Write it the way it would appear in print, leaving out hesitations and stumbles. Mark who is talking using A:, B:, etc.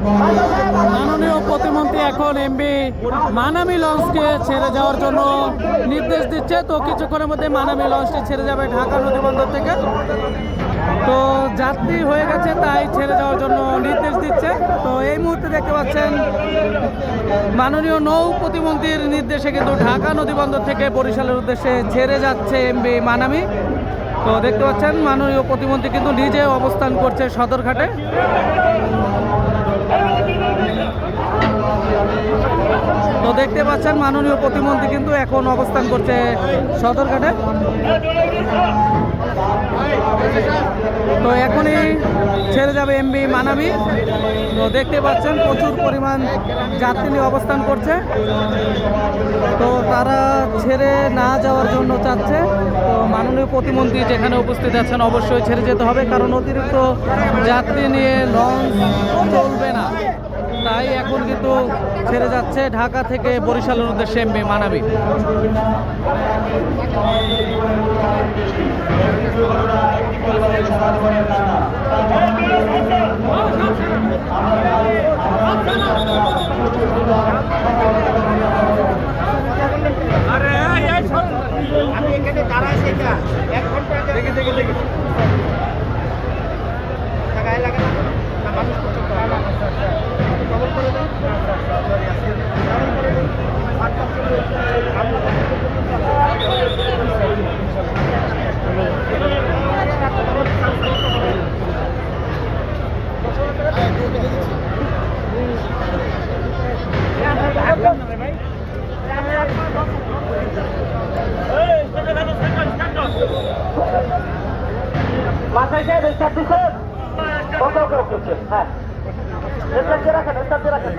A: মাননীয় প্রতিমন্ত্রী এখন এমবি মানামি লঞ্চকে ছেড়ে যাওয়ার জন্য নির্দেশ দিচ্ছে। তো কিছুক্ষণের মধ্যে মানামি লঞ্চটি ছেড়ে যাবে ঢাকা নদীবন্দর থেকে। তো যাত্রী হয়ে গেছে তাই ছেড়ে যাওয়ার জন্য নির্দেশ দিচ্ছে। তো এই মুহূর্তে দেখতে পাচ্ছেন মাননীয় নৌ প্রতিমন্ত্রীর নির্দেশে কিন্তু ঢাকা নদীবন্দর থেকে বরিশালের উদ্দেশ্যে ছেড়ে যাচ্ছে এমবি মানামি। তো দেখতে পাচ্ছেন মাননীয় প্রতিমন্ত্রী কিন্তু নিজে অবস্থান করছে সদরঘাটে। তো দেখতে পাচ্ছেন মাননীয় প্রতিমন্ত্রী কিন্তু এখন অবস্থান করছে সদরঘাটে। তো এখনই ছেড়ে যাবে এমবি মানামি। তো দেখতে পাচ্ছেন প্রচুর পরিমাণ যাত্রী নিয়ে অবস্থান করছে। তো তারা ছেড়ে না যাওয়ার জন্য চাচ্ছে। তো মাননীয় প্রতিমন্ত্রী যেখানে উপস্থিত আছেন অবশ্যই ছেড়ে যেতে হবে, কারণ অতিরিক্ত যাত্রী নিয়ে লঞ্চ চলবে না। তাই এখন কিন্তু ছেড়ে যাচ্ছে ঢাকা থেকে বরিশালের উদ্দেশ্যে এমবি মানামি।
B: আমি এখানে দাঁড়াইছি এটা 1 ঘন্টা দেখি গায়ে লাগে না মানুষ করতে খবর করে দেন। মাথায় যায় স্টার্ট দিচ্ছেন কত ওকে হ্যাঁ স্টার্ট দিয়ে রাখেন